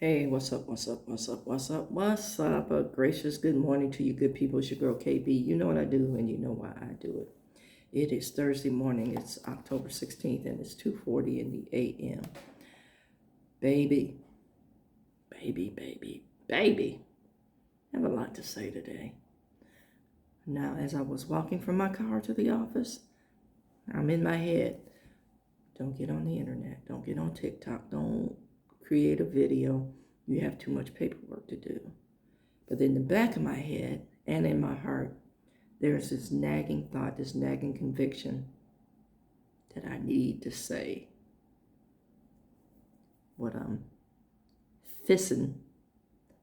Hey, what's up? What's up? What's up? What's up? What's up? A gracious good morning to you, good people. It's your girl KB. You know what I do, and you know why I do it. It is Thursday morning. It's October 16th, and it's 2:40 in the a.m. Baby, baby. I have a lot to say today. Now, as I was walking from my car to the office, I'm in my head. Don't get on the internet. Don't get on TikTok. Don't create a video. You have too much paperwork to do. But in the back of my head and in my heart, there's this nagging thought, this nagging conviction that I need to say what I'm fissing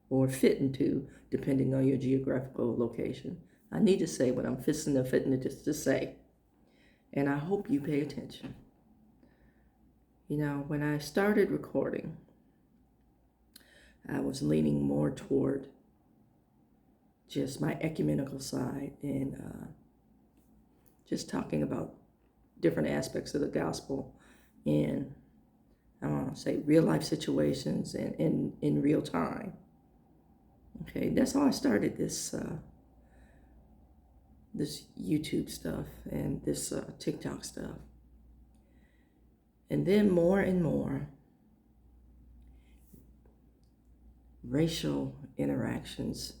or fitting to, depending on your geographical location. I need to say what I'm fissing or fitting to say. And I hope you pay attention. You know, when I started recording, I was leaning more toward just my ecumenical side and just talking about different aspects of the gospel in, I want to say, real life situations and in real time. Okay, that's how I started this this YouTube stuff and this TikTok stuff. And then more and more, racial interactions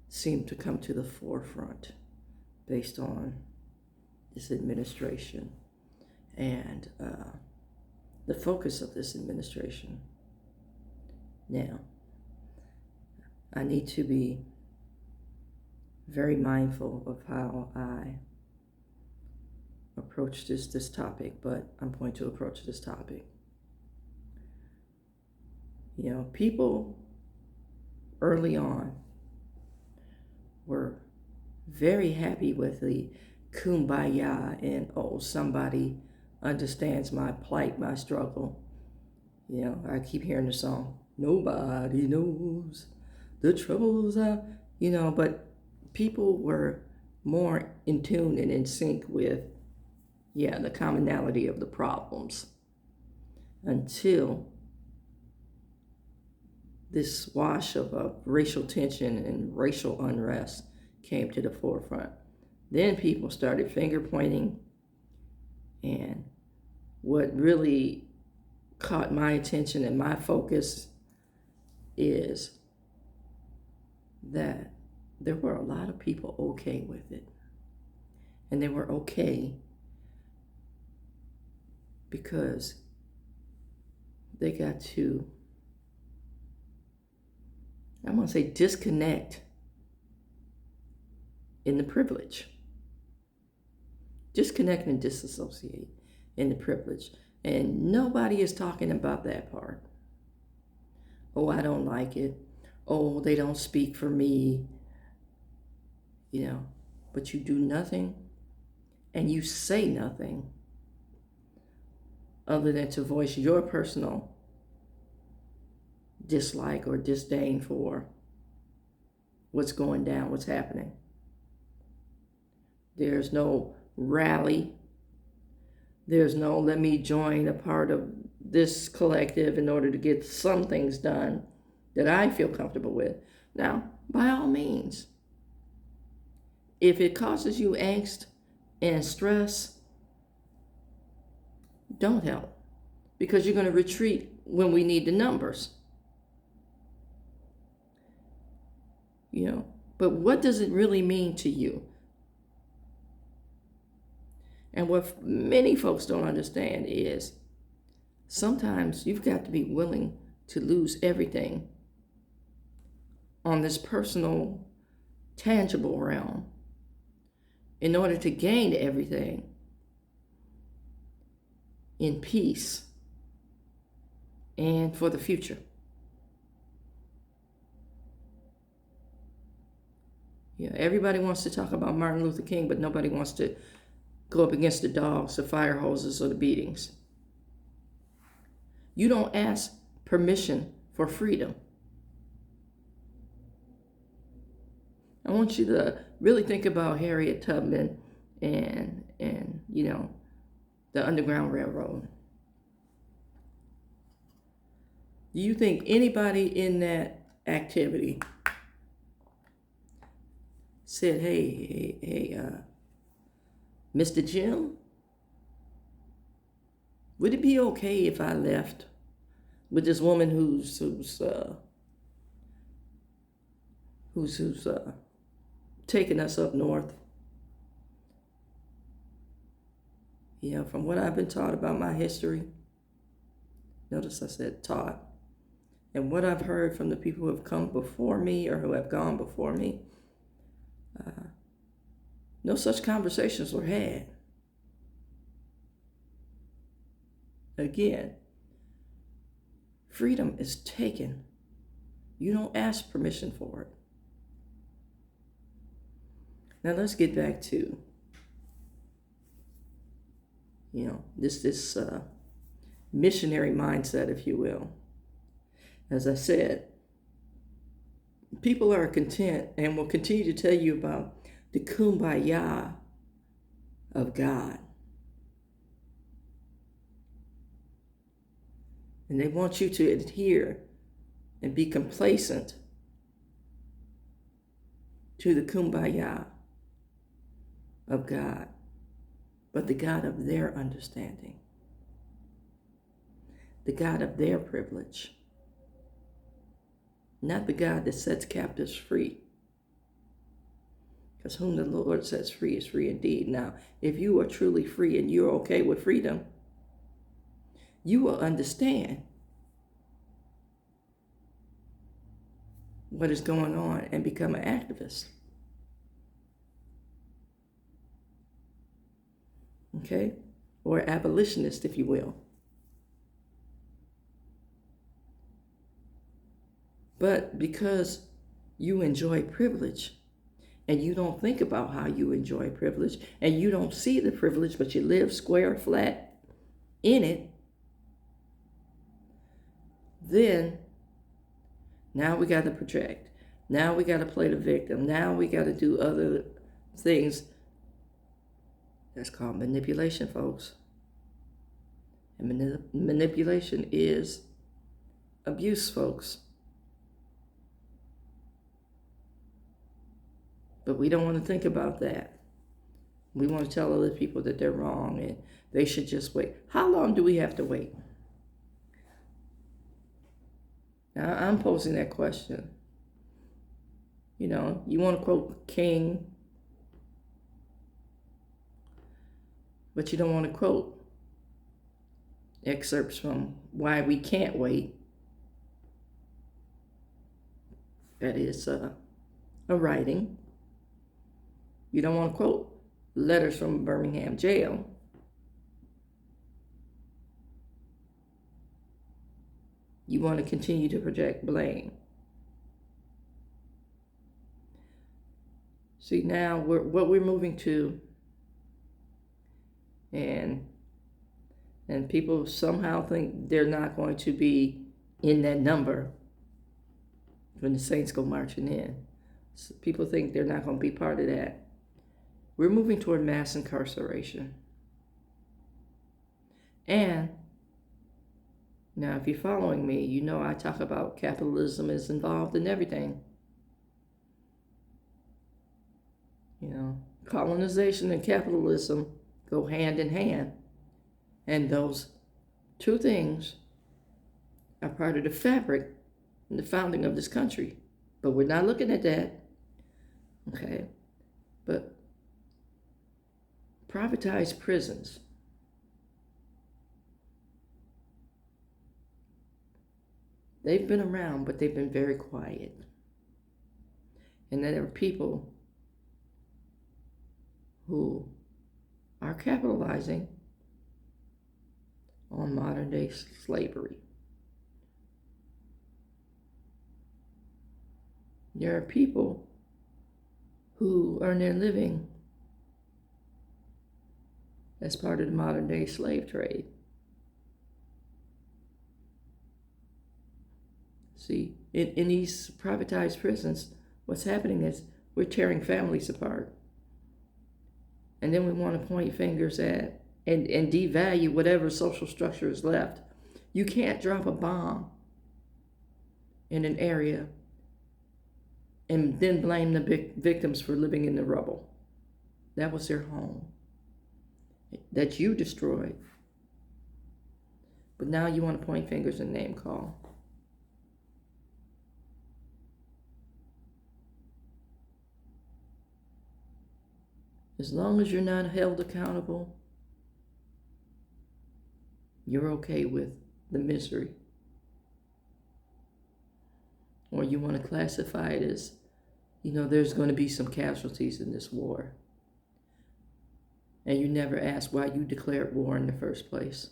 seem to come to the forefront based on this administration and the focus of this administration. Now, I need to be very mindful of how I approach this topic, but I'm going to approach this topic. You know, people early on were very happy with the kumbaya and, oh, somebody understands my plight, my struggle. You know, I keep hearing the song, nobody knows the troubles but people were more in tune and in sync with, the commonality of the problems until this wash of racial tension and racial unrest came to the forefront. Then people started finger pointing, and what really caught my attention and my focus is that there were a lot of people okay with it. And they were okay because they got to, I want to say, disconnect in the privilege. Disconnect and disassociate in the privilege. And nobody is talking about that part. Oh, I don't like it. Oh, they don't speak for me. But you do nothing and you say nothing other than to voice your personal dislike or disdain for what's going down, what's happening. There's no rally. There's no let me join a part of this collective in order to get some things done that I feel comfortable with. Now, by all means, if it causes you angst and stress, don't help, because you're going to retreat when we need the numbers. But what does it really mean to you? And what many folks don't understand is sometimes you've got to be willing to lose everything on this personal, tangible realm in order to gain everything in peace and for the future. Everybody wants to talk about Martin Luther King, but nobody wants to go up against the dogs, the fire hoses, or the beatings. You don't ask permission for freedom. I want you to really think about Harriet Tubman and the Underground Railroad. Do you think anybody in that activity said, hey, Mr. Jim, would it be okay if I left with this woman who's taking us up north? You know, from what I've been taught about my history, notice I said taught, and what I've heard from the people who have come before me or who have gone before me, no such conversations were had. Again, freedom is taken. You don't ask permission for it. Now let's get back to, this missionary mindset, if you will. As I said, people are content and will continue to tell you about the kumbaya of God. And they want you to adhere and be complacent to the kumbaya of God, but the God of their understanding, the God of their privilege, not the God that sets captives free. Because whom the Lord sets free is free indeed. Now, if you are truly free and you're okay with freedom, you will understand what is going on and become an activist. Okay? Or abolitionist, if you will. But because you enjoy privilege and you don't think about how you enjoy privilege and you don't see the privilege, but you live square flat in it, then now we got to project. Now we got to play the victim. Now we got to do other things. That's called manipulation, folks. And manipulation is abuse, folks. But we don't want to think about that. We want to tell other people that they're wrong and they should just wait. How long do we have to wait? Now, I'm posing that question. You want to quote King, but you don't want to quote excerpts from Why We Can't Wait. That is a writing. You don't want to quote letters from Birmingham jail. You want to continue to project blame. See, now what we're moving to, and people somehow think they're not going to be in that number when the saints go marching in. So people think they're not going to be part of that. We're moving toward mass incarceration. And now, if you're following me, you know I talk about capitalism is involved in everything. Colonization and capitalism go hand in hand. And those two things are part of the fabric and the founding of this country. But we're not looking at that. Okay? But privatized prisons. They've been around, but they've been very quiet. And there are people who are capitalizing on modern day slavery. There are people who earn their living as part of the modern day slave trade. See, in these privatized prisons, what's happening is we're tearing families apart. And then we want to point fingers at and devalue whatever social structure is left. You can't drop a bomb in an area and then blame the victims for living in the rubble. That was their home that you destroyed. But now you want to point fingers and name call. As long as you're not held accountable, you're okay with the misery. Or you want to classify it as, there's going to be some casualties in this war. And you never ask why you declared war in the first place.